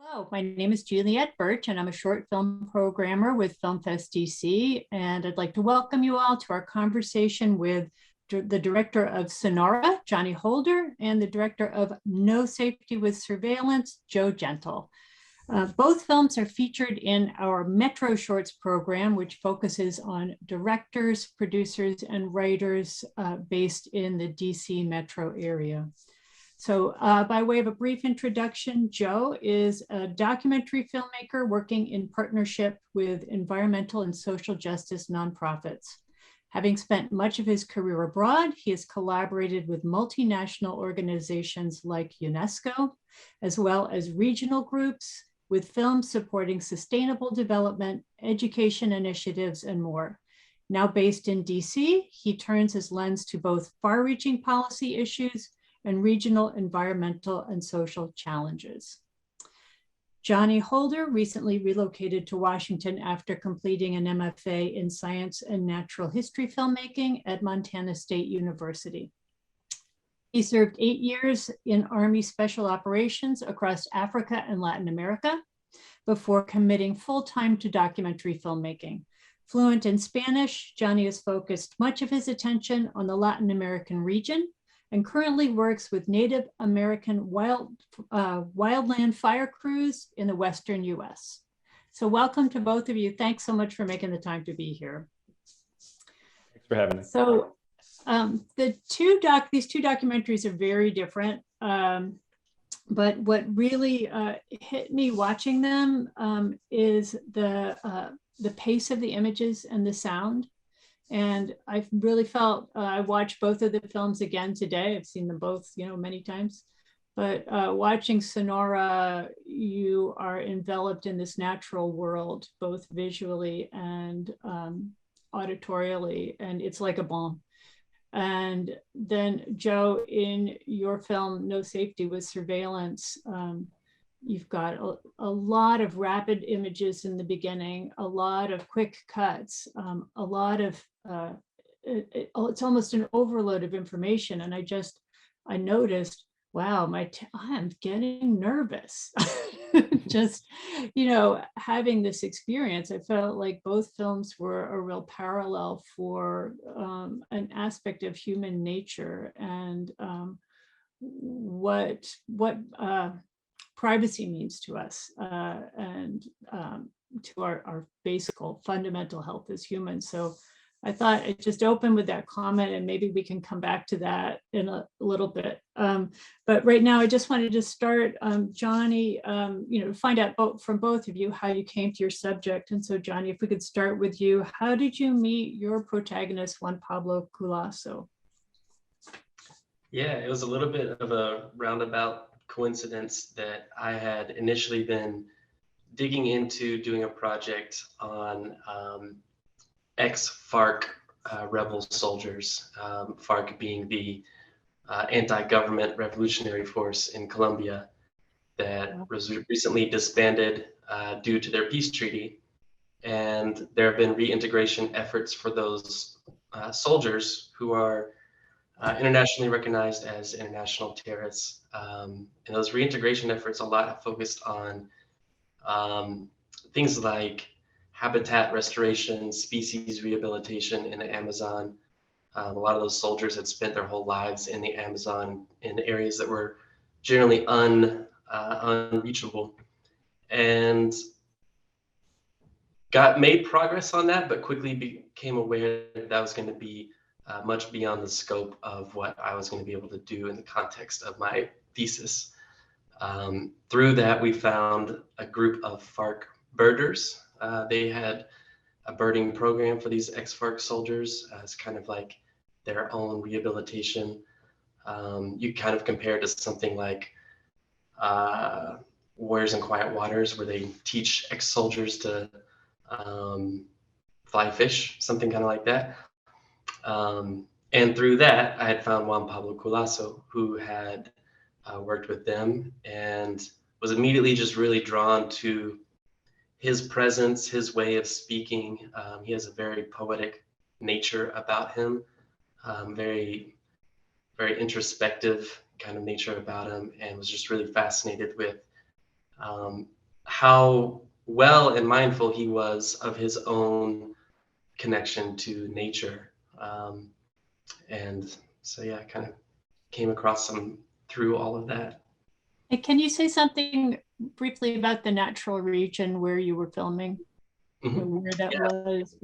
Hello, my name is Juliet Burch, and I'm a short film programmer with FilmFest DC. And I'd like to welcome you all to our conversation with the director of SONORA, Johnny Holder, and the director of No Safety with Surveillance, Joe Gentle. Both films are featured in our Metro Shorts program, which focuses on directors, producers, and writers based in the DC metro area. So by way of a brief introduction, Joe is a documentary filmmaker working in partnership with environmental and social justice nonprofits. Having spent much of his career abroad, he has collaborated with multinational organizations like UNESCO, as well as regional groups, with films supporting sustainable development, education initiatives, and more. Now based in DC, he turns his lens to both far-reaching policy issues and regional environmental and social challenges. Johnny Holder recently relocated to Washington after completing an MFA in Science and Natural History Filmmaking at Montana State University. He served 8 years in Army Special Operations across Africa and Latin America before committing full-time to documentary filmmaking. Fluent in Spanish, Johnny has focused much of his attention on the Latin American region and currently works with Native American wildland fire crews in the Western US. So welcome to both of you. Thanks so much for making the time to be here. Thanks for having me. So these two documentaries are very different, but what really hit me watching them is the pace of the images and the sound. And I really felt, I watched both of the films again today. I've seen them both, many times. But watching Sonora, you are enveloped in this natural world, both visually and auditorially, and it's like a balm. And then Joe, in your film, No Safety with Surveillance, you've got a lot of rapid images in the beginning, a lot of quick cuts, a lot of, it's almost an overload of information. And I noticed, wow, I'm getting nervous. Just, having this experience, I felt like both films were a real parallel for an aspect of human nature and what privacy means to us and to our basic fundamental health as humans. So I thought I'd just open with that comment, and maybe we can come back to that in a little bit. But right now, I just wanted to start, Johnny, find out from both of you how you came to your subject. And so, Johnny, if we could start with you, how did you meet your protagonist, Juan Pablo Culasso? Yeah, it was a little bit of a roundabout coincidence that I had initially been digging into doing a project on ex-FARC rebel soldiers, FARC being the anti-government revolutionary force in Colombia that was recently disbanded due to their peace treaty. And there have been reintegration efforts for those soldiers who are internationally recognized as international terrorists. And those reintegration efforts, a lot have focused on things like habitat restoration, species rehabilitation in the Amazon. A lot of those soldiers had spent their whole lives in the Amazon in areas that were generally unreachable, and made progress on that, but quickly became aware that was going to be much beyond the scope of what I was going to be able to do in the context of my thesis. Through that, we found a group of FARC birders. They had a birding program for these ex-FARC soldiers as kind of like their own rehabilitation. You kind of compare it to something like Warriors in Quiet Waters, where they teach ex-soldiers to fly fish, something kind of like that. And through that, I had found Juan Pablo Culasso, who had worked with them and was immediately just really drawn to his presence, his way of speaking. He has a very poetic nature about him, very, very introspective kind of nature about him, and was just really fascinated with how well and mindful he was of his own connection to nature. And so, yeah, I kind of came across him through all of that. And can you say something briefly about the natural region where you were filming, where that was?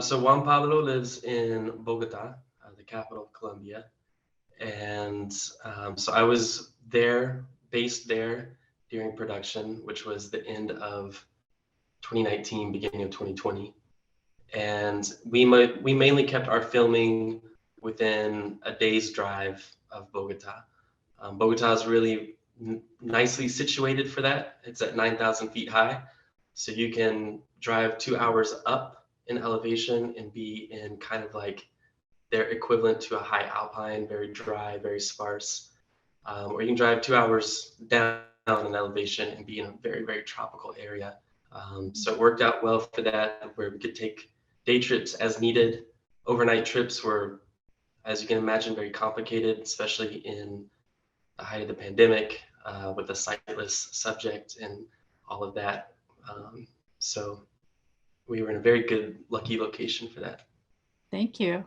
So Juan Pablo lives in Bogota, the capital of Colombia. And so I was there, based there during production, which was the end of 2019, beginning of 2020. And we mainly kept our filming within a day's drive of Bogota. Bogota is really nicely situated for that. It's at 9,000 feet high. So you can drive 2 hours up in elevation and be in kind of like their equivalent to a high alpine, very dry, very sparse. Or you can drive 2 hours down in elevation and be in a very, very tropical area. So it worked out well for that, where we could take day trips as needed. Overnight trips were, as you can imagine, very complicated, especially in the height of the pandemic, with a sightless subject and all of that. So we were in a very good, lucky location for that. Thank you.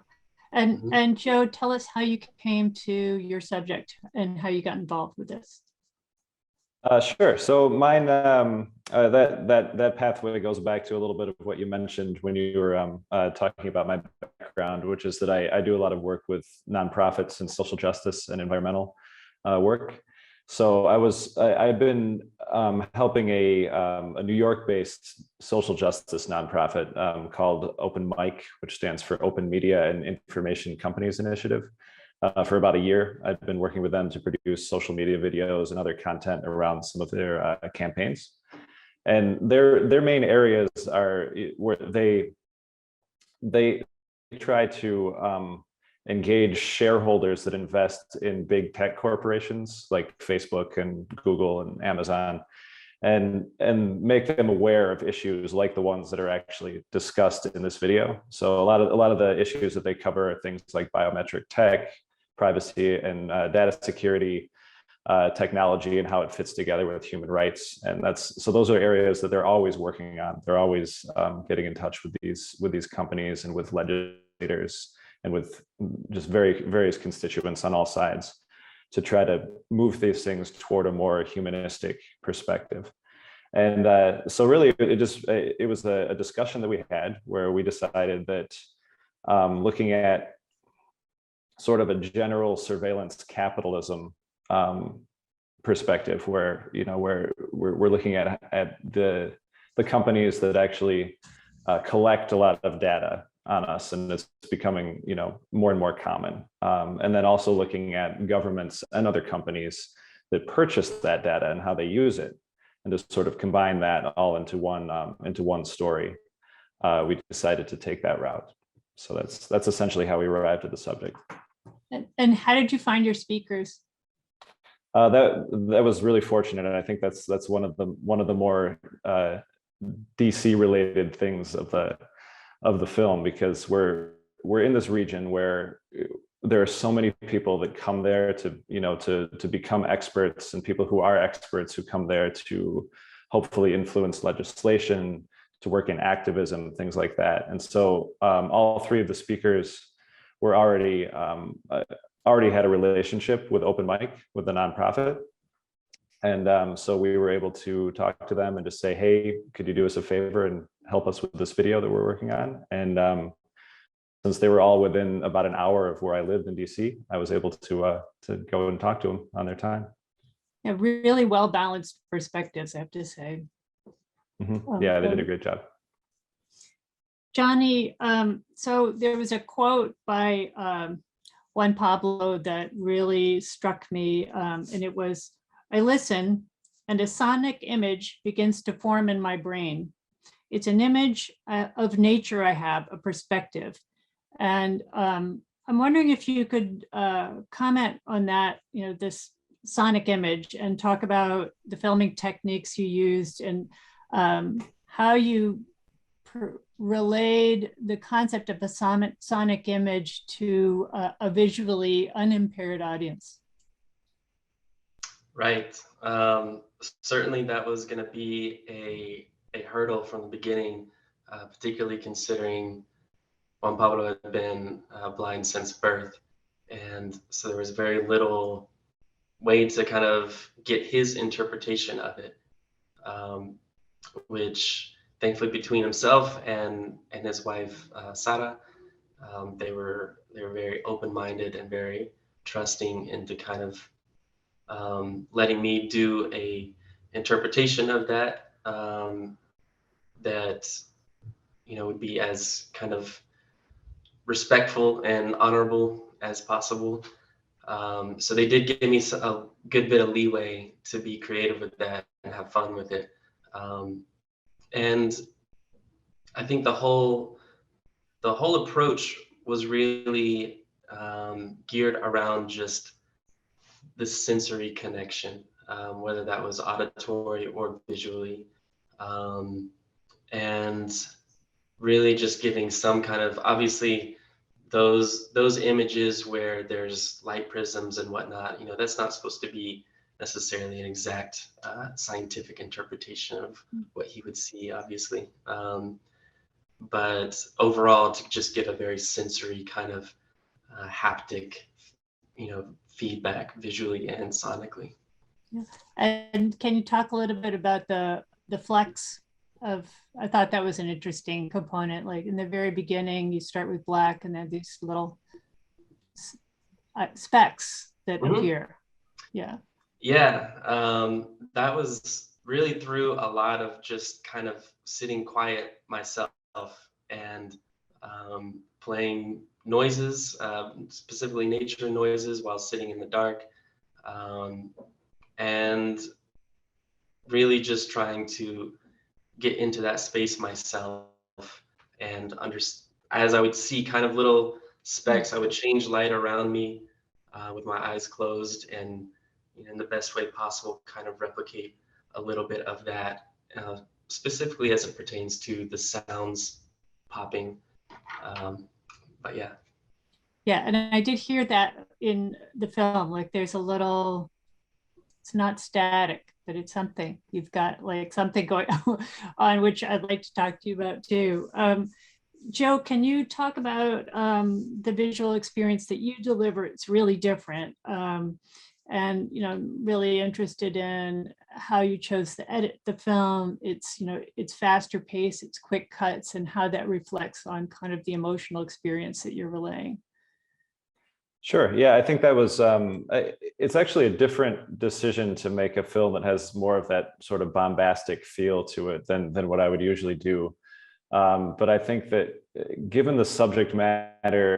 And Joe, tell us how you came to your subject and how you got involved with this. Sure. So mine, that pathway goes back to a little bit of what you mentioned when you were talking about my background, which is that I do a lot of work with nonprofits and social justice and environmental work. So I've been helping a New York-based social justice nonprofit called Open Mic, which stands for Open Media and Information Companies Initiative. For about a year, I've been working with them to produce social media videos and other content around some of their campaigns. And their main areas are where they try to engage shareholders that invest in big tech corporations like Facebook and Google and Amazon, and make them aware of issues like the ones that are actually discussed in this video. So a lot of the issues that they cover are things like biometric tech, privacy and data security, technology, and how it fits together with human rights. And those are areas that they're always working on. They're always getting in touch with these companies and with legislators and with just various constituents on all sides to try to move these things toward a more humanistic perspective. And so really it was a discussion that we had where we decided that looking at sort of a general surveillance capitalism perspective, where we're looking at the companies that actually collect a lot of data on us, and it's becoming more and more common. And then also looking at governments and other companies that purchase that data and how they use it, and to sort of combine that all into one story. We decided to take that route. So that's essentially how we arrived at the subject. And how did you find your speakers? That was really fortunate, and I think that's one of the more DC related things of the film, because we're in this region where there are so many people that come there to become experts, and people who are experts who come there to hopefully influence legislation, to work in activism, things like that. And so all three of the speakers were already had a relationship with Open Mic, with the nonprofit. And so we were able to talk to them and just say, hey, could you do us a favor and help us with this video that we're working on? And since they were all within about an hour of where I lived in DC, I was able to go and talk to them on their time. Yeah, really well-balanced perspectives, I have to say. Mm-hmm. Yeah, they did a great job. Johnny, so there was a quote by Juan Pablo that really struck me, and it was, "I listen, and a sonic image begins to form in my brain. It's an image of nature I have, a perspective." And I'm wondering if you could comment on that, this sonic image, and talk about the filming techniques you used and how you relayed the concept of a sonic image to a visually unimpaired audience. Right. certainly that was going to be a hurdle from the beginning, particularly considering Juan Pablo had been blind since birth. And so there was very little way to kind of get his interpretation of it, which thankfully between himself and his wife, Sarah, they were very open-minded and very trusting into kind of letting me do a interpretation of that that would be as kind of respectful and honorable as possible. So they did give me a good bit of leeway to be creative with that and have fun with it. And I think the whole approach was really geared around just the sensory connection, whether that was auditory or visually, and really just giving some kind of, obviously those images where there's light prisms and whatnot, that's not supposed to be necessarily an exact scientific interpretation of what he would see, obviously. But overall, to just get a very sensory kind of haptic, feedback visually and sonically. Yeah. And can you talk a little bit about the flex of, I thought that was an interesting component. Like in the very beginning, you start with black and then these little specks that appear. Yeah. Yeah. That was really through a lot of just kind of sitting quiet myself and playing noises, specifically nature noises while sitting in the dark, and really just trying to get into that space myself and as I would see kind of little specks, I would change light around me with my eyes closed and in the best way possible kind of replicate a little bit of that, specifically as it pertains to the sounds popping. But yeah. Yeah, and I did hear that in the film, like there's a little, it's not static, but it's something. You've got like something going on, which I'd like to talk to you about too. Joe, can you talk about the visual experience that you deliver? It's really different. And, really interested in how you chose to edit the film. It's, it's faster pace, it's quick cuts, and how that reflects on kind of the emotional experience that you're relaying. Sure. Yeah, I think that was, it's actually a different decision to make a film that has more of that sort of bombastic feel to it than what I would usually do. But I think that given the subject matter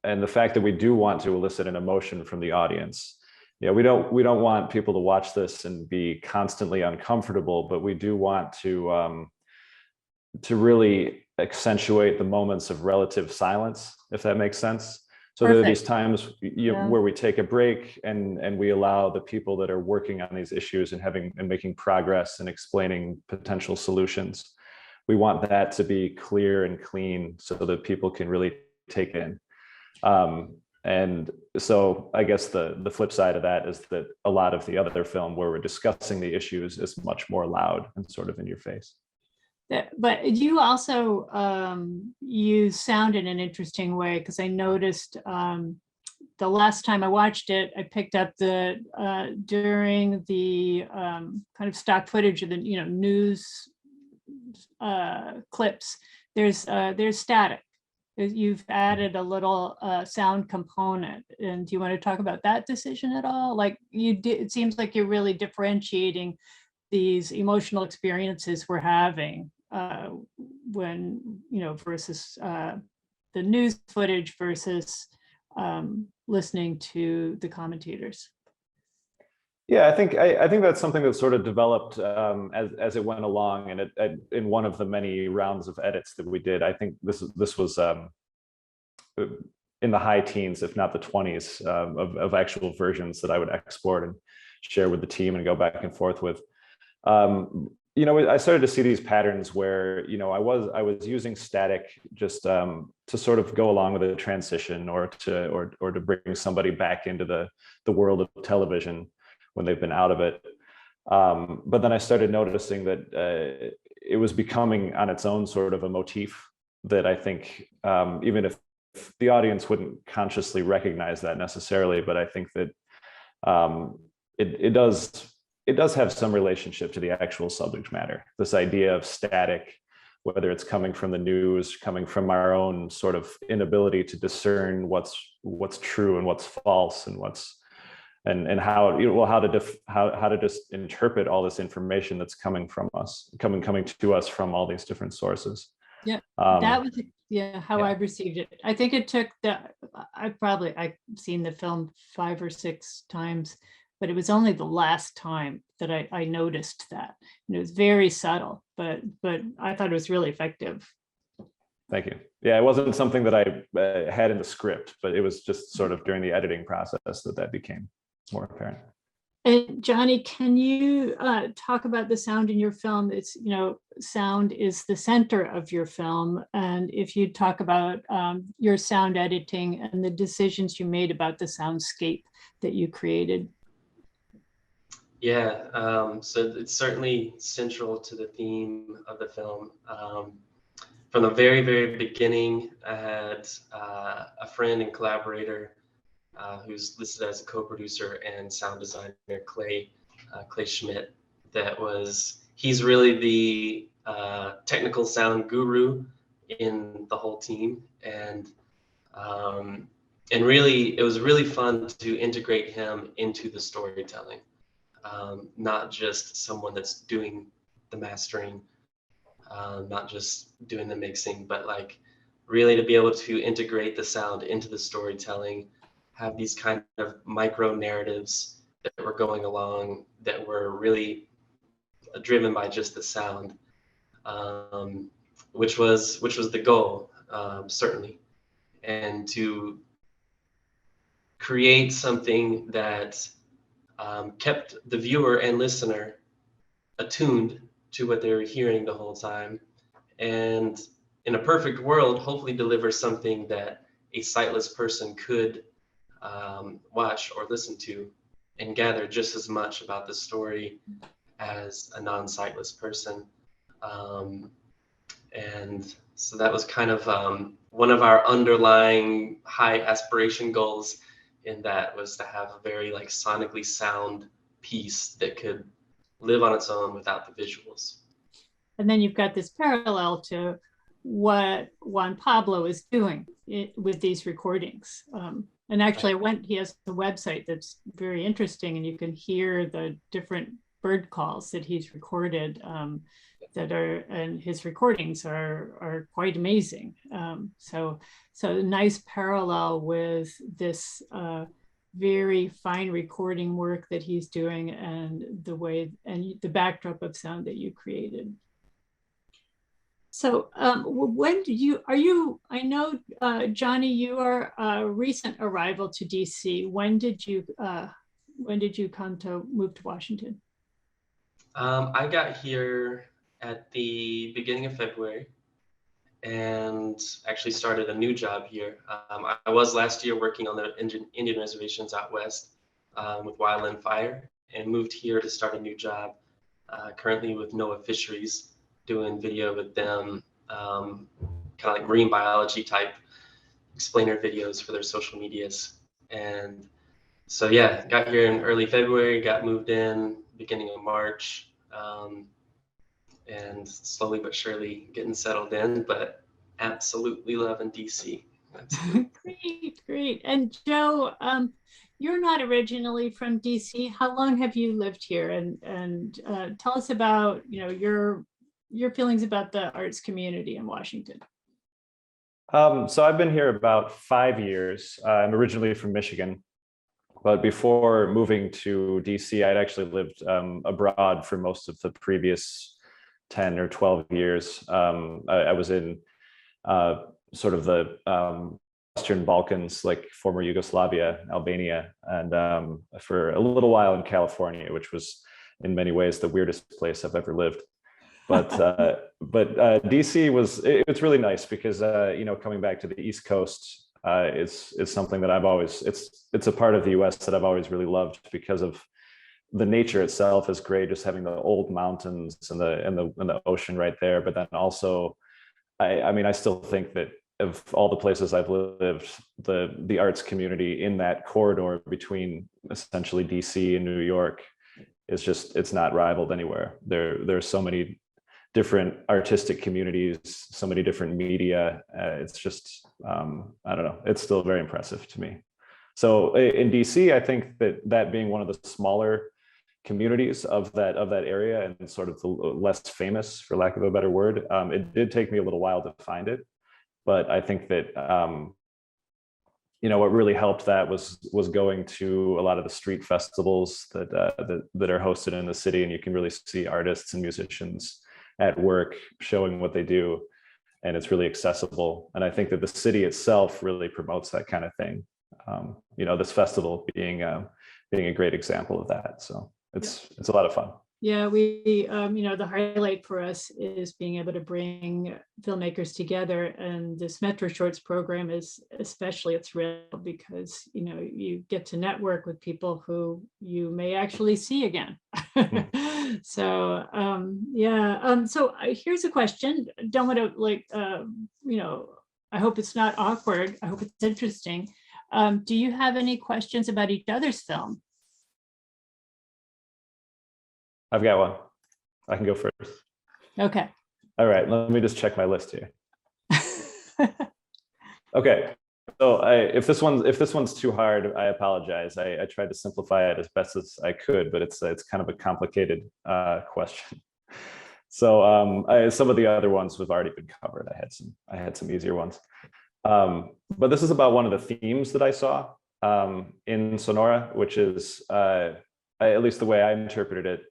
and the fact that we do want to elicit an emotion from the audience, we don't want people to watch this and be constantly uncomfortable, but we do want to really accentuate the moments of relative silence, if that makes sense. So Perfect. There are these times where we take a break and we allow the people that are working on these issues and making progress and explaining potential solutions. We want that to be clear and clean so that people can really take it in. And so I guess the flip side of that is that a lot of the other film where we're discussing the issues is much more loud and sort of in your face. But you also use sound in an interesting way, because I noticed the last time I watched it, I picked up during the kind of stock footage of the news clips, there's static. You've added a little sound component, and do you want to talk about that decision at all? Like it seems like you're really differentiating these emotional experiences we're having when versus the news footage versus listening to the commentators. Yeah, I think that's something that sort of developed as it went along, and in one of the many rounds of edits that we did. I think this was in the high teens, if not the 20s, of actual versions that I would export and share with the team and go back and forth with. I started to see these patterns where I was using static just to sort of go along with a transition or to bring somebody back into the world of television when they've been out of it. But then I started noticing that it was becoming on its own sort of a motif that I think, even if the audience wouldn't consciously recognize that necessarily, but I think that it does have some relationship to the actual subject matter. This idea of static, whether it's coming from the news, coming from our own sort of inability to discern what's true and what's false, and how to just interpret all this information that's coming to us from all these different sources. Yeah, that was how yeah. I received it. I think it took I've seen the film 5 or 6 times, but it was only the last time that I noticed that. And it was very subtle, but I thought it was really effective. Thank you. Yeah, it wasn't something that I had in the script, but it was just sort of during the editing process that became more apparent. And Johnny, can you talk about the sound in your film? It's, sound is the center of your film. And if you talk about your sound editing and the decisions you made about the soundscape that you created. Yeah, so it's certainly central to the theme of the film. From the very, very beginning, I had a friend and collaborator who's listed as a co-producer and sound designer, Clay Schmidt. He's really the technical sound guru in the whole team, and really, it was really fun to integrate him into the storytelling. Not just someone that's doing the mastering, not just doing the mixing, but like really to be able to integrate the sound into the storytelling, have these kind of micro narratives that were going along that were really driven by just the sound, which was the goal, certainly, and to create something that kept the viewer and listener attuned to what they were hearing the whole time, and in a perfect world, hopefully deliver something that a sightless person could watch or listen to and gather just as much about the story as a non-sightless person. And so that was kind of one of our underlying high aspiration goals, in that was to have a very like sonically sound piece that could live on its own without the visuals. And then you've got this parallel to what Juan Pablo is doing with these recordings. And actually, he has a website that's very interesting, and you can hear the different bird calls that he's recorded and his recordings are quite amazing. So a nice parallel with this very fine recording work that he's doing, and the backdrop of sound that you created. So I know, Johnny, you are a recent arrival to DC. When did you move to Washington? I got here at the beginning of February and actually started a new job here. I was last year working on the Indian reservations out west with Wildland Fire, and moved here to start a new job currently with NOAA Fisheries, doing video with them, kind of like marine biology type explainer videos for their social medias. And so yeah, got here in early February, got moved in beginning of March, and slowly but surely getting settled in, but absolutely loving DC. Great. And Joe, you're not originally from DC. How long have you lived here? And tell us about your feelings about the arts community in Washington. So I've been here about 5 years. I'm originally from Michigan, but before moving to DC, I'd actually lived abroad for most of the previous 10 or 12 years. I was in sort of the Western Balkans, like former Yugoslavia, Albania, and for a little while in California, which was in many ways the weirdest place I've ever lived. But DC it's really nice because coming back to the East Coast is something that I've always it's a part of the U.S. that I've always really loved because of the nature itself is great, just having the old mountains and the ocean right there. But then also, I mean, I still think that of all the places I've lived, the arts community in that corridor between essentially DC and New York is just, it's not rivaled anywhere. There's so many different artistic communities, so many different media. It's just, I don't know, it's still very impressive to me. So in DC, I think that being one of the smaller communities of that area and sort of the less famous, for lack of a better word, it did take me a little while to find it. But I think that, what really helped that was going to a lot of the street festivals that are hosted in the city, and you can really see artists and musicians at work showing what they do, and it's really accessible. And I think that the city itself really promotes that kind of thing. This festival being a great example of that. So it's a lot of fun. Yeah, we, the highlight for us is being able to bring filmmakers together, and this Metro Shorts program is especially a thrill because, you get to network with people who you may actually see again. So, so here's a question. Don't want to I hope it's not awkward. I hope it's interesting. Do you have any questions about each other's film? I've got one. I can go first. Okay. All right, let me just check my list here. Okay, so if this one's too hard, I apologize. I tried to simplify it as best as I could, but it's kind of a complicated question. So some of the other ones have already been covered. I had some easier ones, but this is about one of the themes that I saw in Sonora, which is at least the way I interpreted it.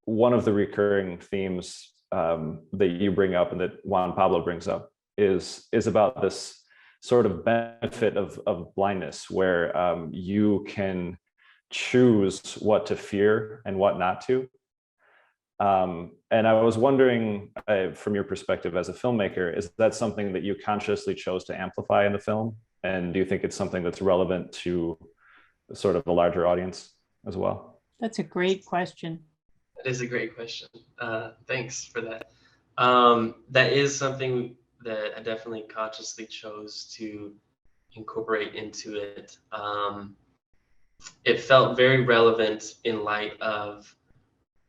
One of the recurring themes that you bring up and that Juan Pablo brings up is about this sort of benefit of blindness, where you can choose what to fear and what not to. And I was wondering, from your perspective as a filmmaker, is that something that you consciously chose to amplify in the film? And do you think it's something that's relevant to sort of a larger audience as well? That's a great question. That is a great question. Thanks for that. That is something that I definitely consciously chose to incorporate into it. It felt very relevant in light of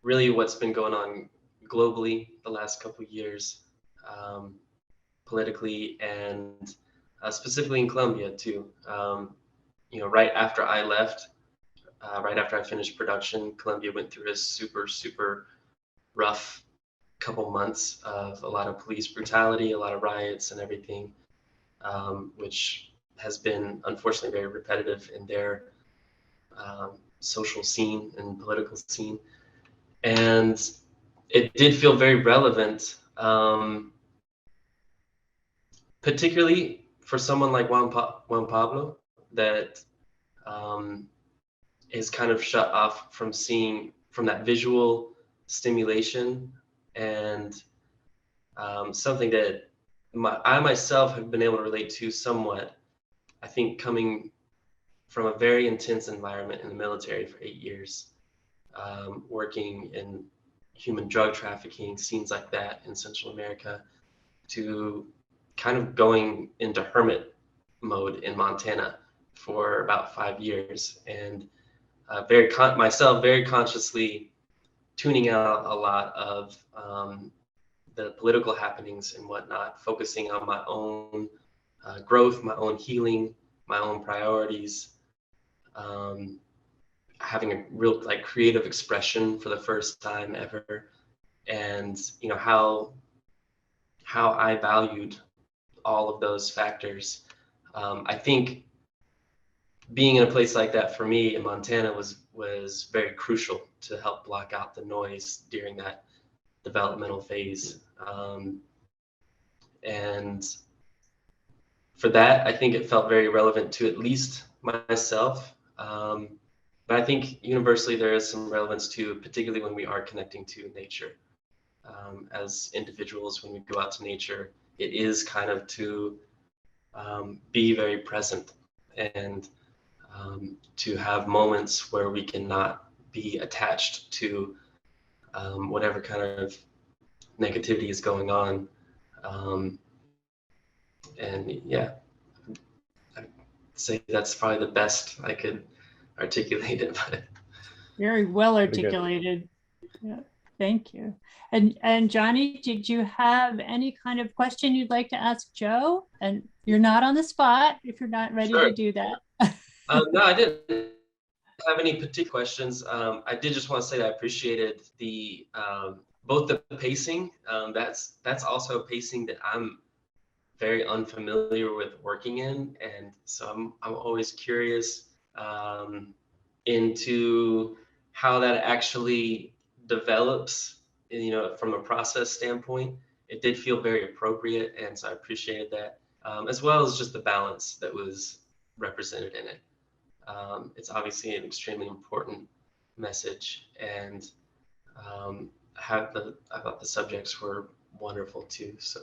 really what's been going on globally the last couple of years, politically and specifically in Colombia too. Right after I left, right after I finished production, Colombia went through a super, super rough couple months of a lot of police brutality, a lot of riots and everything, which has been unfortunately very repetitive in their social scene and political scene. And it did feel very relevant, particularly for someone like Juan Pablo that is kind of shut off from seeing, from that visual stimulation, and something that I myself have been able to relate to somewhat. I think coming from a very intense environment in the military for 8 years, working in human drug trafficking, scenes like that in Central America, to kind of going into hermit mode in Montana for about 5 years, and very consciously tuning out a lot of the political happenings and whatnot, focusing on my own growth, my own healing, my own priorities, having a real creative expression for the first time ever, and how I valued all of those factors. I think being in a place like that for me in Montana was very crucial to help block out the noise during that developmental phase. And for that, I think it felt very relevant to at least myself. But I think universally there is some relevance to, particularly when we are connecting to nature. As individuals, when we go out to nature, it is kind of to be very present and to have moments where we cannot be attached to whatever kind of negativity is going on. And yeah, I'd say that's probably the best I could articulate it. But very well articulated. Yeah, thank you. And Johnny, did you have any kind of question you'd like to ask Joe? And you're not on the spot if you're not ready Sure. to do that. No, I didn't have any particular questions. I did just want to say that I appreciated the both the pacing. That's also pacing that I'm very unfamiliar with working in, and so I'm always curious into how that actually develops, you know, from a process standpoint. It did feel very appropriate, and so I appreciated that, as well as just the balance that was represented in it. It's obviously an extremely important message, and I thought the subjects were wonderful too. So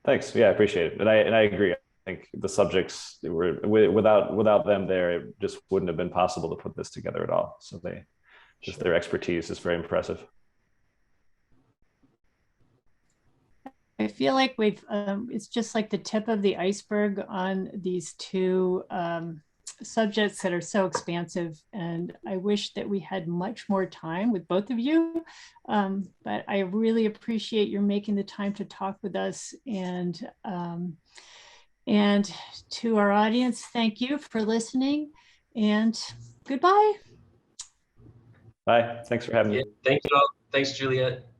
Thanks. Yeah, I appreciate it. And I agree. I think the subjects were without them there, it just wouldn't have been possible to put this together at all. So their expertise is very impressive. I feel like it's just like the tip of the iceberg on these two subjects that are so expansive. And I wish that we had much more time with both of you. But I really appreciate your making the time to talk with us. And to our audience, thank you for listening, and goodbye. Bye. Thanks for having me. thank you all. Thanks, Juliet.